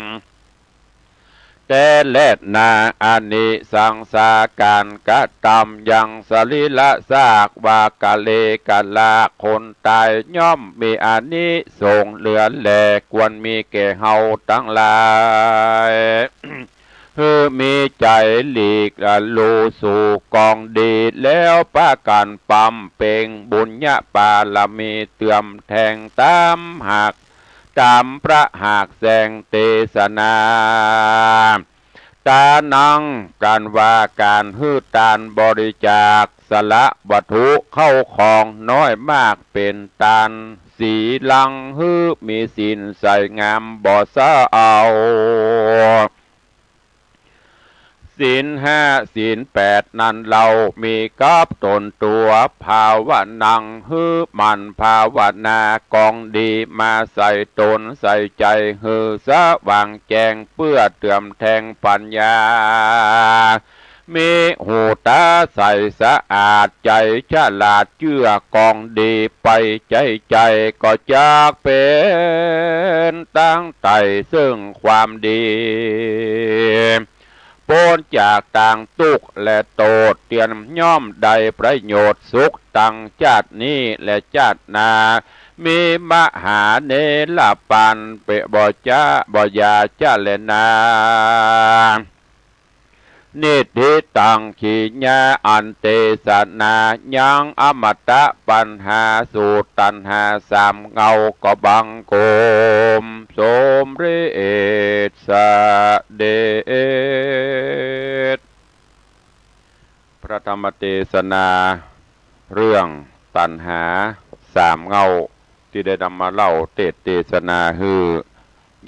แต่แลดนาอานิสังสาการกะตำยังสลิละซากวากะเลกะลาคนตายย่อมมีอานิสงส์เหลือแหลกควรมีแก่เฮาทั้งหลายมีใจหลีกลูสู่กองดีแล้วป้ากันปั๊มเป่งบุญญาปาลมีเตื่อมแทงตามหักตามพระหากแสงเทศนาตานังการว่าการฮื้อตานบริจาคสละวัตถุเข้าของน้อยมากเป็นตานสีลังฮื้อมีสินใส่งามบ่ซะเอาศีลห้าศีลแปดนั้นเรามีกับตนตัวภาวนังฮือมันภาวนากองดีมาใส่ตนใส่ใจฮือสว่างแจ้งเพื่อเติมแทงปัญญา มีหูตาใสสะอาดใจฉลาดเชื่อกองดีไปใจก็จากเป็นตั้งไตซึ่งความดีพ้นจากต่างทุกข์และโตดเตียนย่อมได้ประโยชน์สุขตั้งชาตินี้และชาติหน้ามีมหาเนรปันเปะบ่จ้าบ่ยาจ้าเลนานิธิตังขีญาอันเตสนายังอมตะปัญหาสูตตันหาสามเงาก็บังโกมสมฤทธิ์สเดชพระธรรมเทศนาเรื่องตัณหาสามเงาที่ได้นำมาเล่าเทศนาฮือ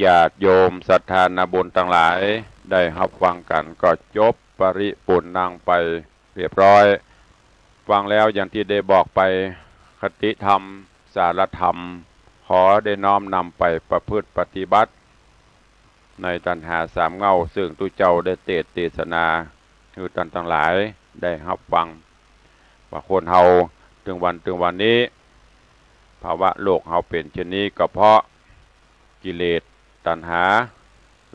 ญาติโยมศรัทธานาบุญทั้งหลายได้รับฟังกันก็จบปริปุณนางไปเรียบร้อยฟังแล้วอย่างที่ได้บอกไปคติธรรมสารธรรมขอได้น้อมนำไปประพฤติปฏิบัติในตัณหาสามเงาซึ่งตุเจ้าได้เทศนาคือท่านทั้งหลายได้รับฟังว่าคนเฮาถึงวันนี้ภาวะโลกเฮาเป็นเช่นนี้ก็เพราะกิเลสตัณหา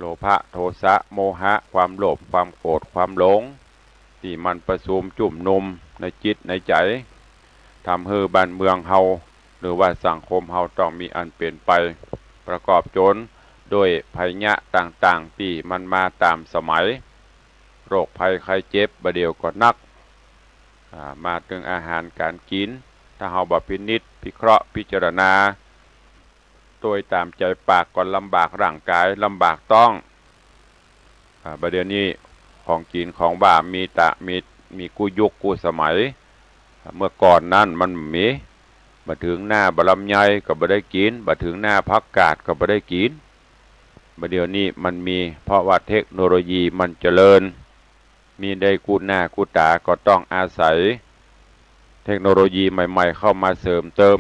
โลภะโทสะโมหะความโลภความโกรธความหลงที่มันประชุมจุ่มนุมในจิตในใจทำให้บ้านเมืองเฮาหรือว่าสังคมเฮาต้องมีอันเปลี่ยนไปประกอบจนโดยภัยยะต่างๆที่มันมาตามสมัยโรคภัยไข้เจ็บบ่เดียวก็นักมาถึงอาหารการกินถ้าเฮาบ่พินิจพิเคราะห์พิจารณาโดยตามใจปากก็ลำบากร่างกายลำบากต้องประเดี๋ยวนี้ของกินของบ้ามีกูยุคกูสมัยเมื่อก่อนนั้นมันมีมาถึงหน้าบะลำไยก็บ่ได้กินมาถึงหน้าพักกาดก็บ่ได้กินประเดี๋ยวนี้มันมีเพราะว่าเทคโนโลยีมันเจริญมีได้กูหน้ากูตาก็ต้องอาศัยเทคโนโลยีใหม่ๆเข้ามาเสริมเติม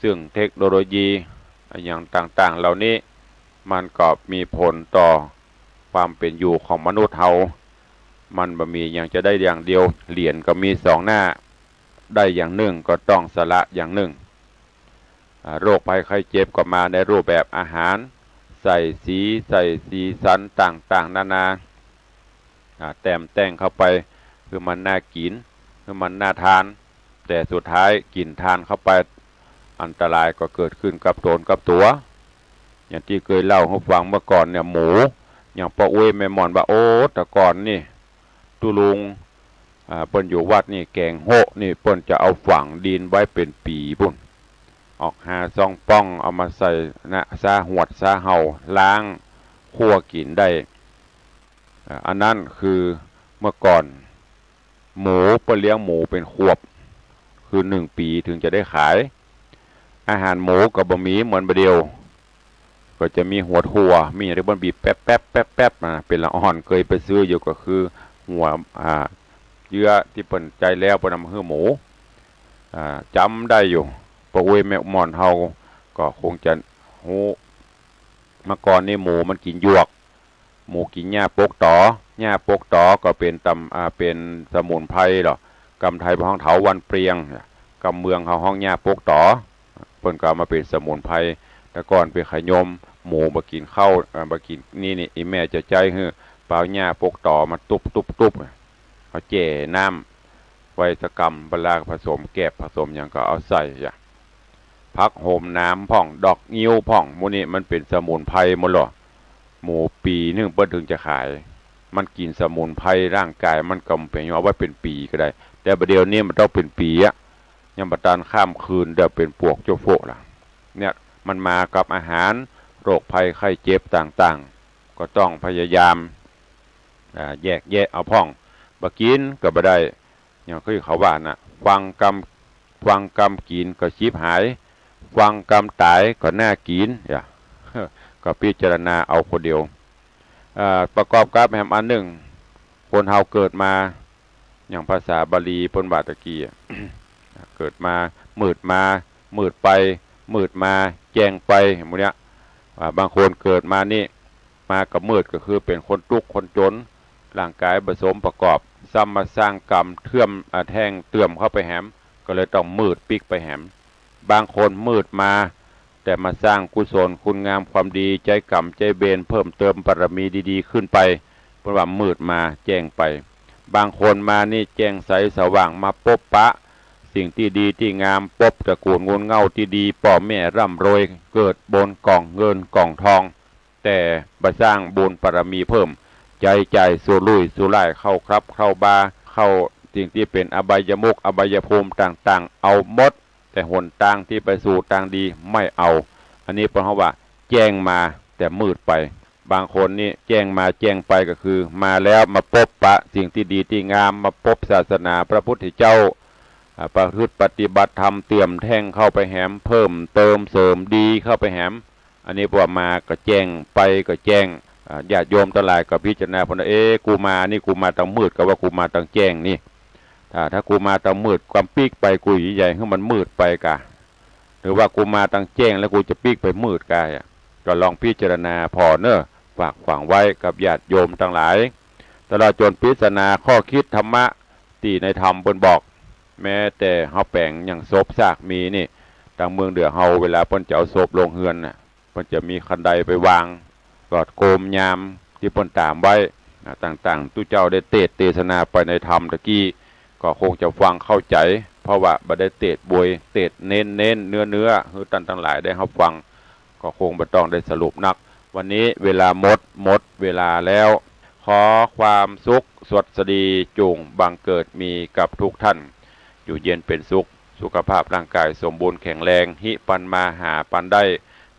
ซึ่งเทคโนโลยีอย่างต่างๆเหล่านี้มันก็มีผลต่อความเป็นอยู่ของมนุษย์เฮามันบ่มีอย่างจะได้อย่างเดียวเหรียญก็มีสองหน้าได้อย่างหนึ่งก็ต้องสละอย่างหนึ่งโรคภัยไข้เจ็บก็มาในรูปแบบอาหารใส่สีสันต่างๆนานาแต่งเข้าไปคือมันน่ากินคือมันน่าทานแต่สุดท้ายกินทานเข้าไปอันตรายก็เกิดขึ้นกับตนกับตัวอย่างที่เคยเล่าให้ฟังเมื่อก่อนเนี่ยหมูอย่างป้าอุ้ยแม่หมอนว่าโอ้แต่ก่อนนี่ตุลุงเปิ้นอยู่วัดนี่แกงโหนี่เปิ้นจะเอาฝังดินไว้เป็นปีพุ่นออกหาซองป้องเอามาใส่นะซาหวดซาเห่าล้างคั่วกินได้อันนั้นคือเมื่อก่อนหมูเปิ้นเลี้ยงหมูเป็นขวบคือ1 ปีถึงจะได้ขายอาหารหมูกับบะหมี่เหมือนบะเดียวก็จะมีหัวถั่วมีอย่างที่บนบีบแป๊บเป็นละอ่อนเคยไปซื้ออยู่ก็คือหัวเยื่อที่เปิ่นใจแล้วเปิ่นนำมาให้หมูจำได้อยู่ปะเวแม่หมอนเฮาก็คงจะหูเมื่อก่อนนี่หมูมันกินหยวกหมูกินหญ้าปกตอก็เป็นเป็นสมุนไพรหรอกำไทยห้องเถาวันเปรียงกำเมืองเขาห้องหญ้าปกตอเปิ้นก็มาเป็นสมุนไพรแต่ก่อนเป็นขยมหมูมากินข้าวมากินนี่อีแม่จะใจเปล่าหญ้าปกต่อมาตุบเขาเจ่น้ำไว้สกรรมเวลาผสมแกบผสมอย่างก็เอาใส่พักโหมน้ำพ่องดอกงิ้วพ่องมูนี่มันเป็นสมุนไพรหมดหรอหมูปีนึงเปิ้นถึงจะขายมันกินสมุนไพรร่างกายมันกำเป็นเอาไว้เป็นปีก็ได้แต่ประเดี๋ยวนี้มันต้องเป็นปียังประทานข้ามคืนเดี๋ยวเป็นปวกโจโฟล่ะเนี่ยมันมากับอาหารโรคภัยไข้เจ็บต่างๆก็ต้องพยายามแยกแยะเอาพ่องบ่กินก็บ่ได้อย่างคือเขาว่าน่ะฟังกรรมกินก็ชีพหายฟังกรรมตายก็น่ากินก็พิจารณาเอาคนเดียวประกอบกับแหมอันหนึ่งคนเฮาเกิดมาอย่างภาษาบาลีปนบาตะกี้เกิดมามืดไปมืดมาแจ้งไปหมดเนี้ยบางคนเกิดมานี่มากับมืดก็คือเป็นคนทุกข์คนจนร่างกายผสมประกอบ ซ้ำมาสร้างกรรมเทื่อมแท่งเตื่อมเข้าไปแหมก็เลยต้องมืดปิกไปแหมบางคนมืดมาแต่มาสร้างกุศลคุณงามความดีใจกรรมใจเบนเพิ่มเติมบารมีดีๆขึ้นไปเพราะว่ามืดมาแจ้งไปบางคนมานี่แจ้งใสสว่างมาพบปะสิ่งที่ดีที่งามพบตระกูลงนเงาที่ดีพ่อแม่ร่ำรวยเกิดบนกล่องเงินกล่องทองแต่มาสร้างบุญบารมีเพิ่มใจสู่ลุยสู่ไล่เข้าครับเข้าบาเข้าสิ่งที่เป็นอบายมุขอบายภูมิต่างๆเอาหมดแต่หนทางที่ไปสู่ทางดีไม่เอาอันนี้เพราะว่าแจ้งมาแต่มืดไปบางคนนี่แจ้งมาแจ้งไปก็คือมาแล้วมาพบปะสิ่งที่ดีที่งามมาพบศาสนาพระพุทธเจ้าประพฤติปฏิบัติธรรมเตรียมแท่งเข้าไปแหมเพิ่มเติมเสริมดีเข้าไปแหมอันนี้พอมาก็แจ้งไปก็แจ้งญาติโยมทั้งหลายก็พิจารณาพอกูมานี่กูมาตั้งมืดก็ว่ากูมาตั้งแจ้งนี่ถ้ากูมาตั้งมืดความปีกไปกูใหญ่ให้มันมืดไปกะหรือว่ากูมาตั้งแจ้งแล้วกูจะปีกไปมืดกายก็ลองพิจารณาพอเนอะฝากฝังไว้กับญาติโยมทั้งหลายตลอดจนพิจารณาข้อคิดธรรมะที่ในธรรมเพิ่นบอกแม้แต่เฮาแปลงอย่างศพซากมีนี่ทางเมืองเดือเฮาเวลาเพิ่นจะเอาศพลงเฮือนน่ะเพิ่นจะมีคันไดไปวางกอดโกมยามที่เพิ่นตามไว้ต่างๆตู้เจ้าได้เทศนาไปในธรรมตะกี้ก็คงจะฟังเข้าใจเพราะว่าบ่ได้บวยเน้นเนื้อคือท่านทั้งหลายได้รับฟังก็คงบ่ต้องได้สรุปนักวันนี้เวลาหมดเวลาแล้วขอความสุขสวัสดีจงบังเกิดมีกับทุกท่านอยู่เย็นเป็นสุขภาพร่างกายสมบูรณ์แข็งแรงหิปันมาหาปันได้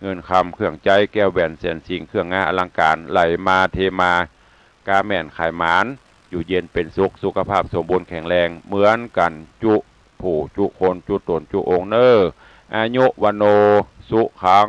เงินคำเครื่องใจแก้วแหวนแสนสิงเครื่องงาอลังการไหลมาเทมากาแม่นขายหมานอยู่เย็นเป็นสุขภาพสมบูรณ์แข็งแรงเหมือนกันจุผู้จุคนจุตนจุองค์เนออายุวโนสุขัง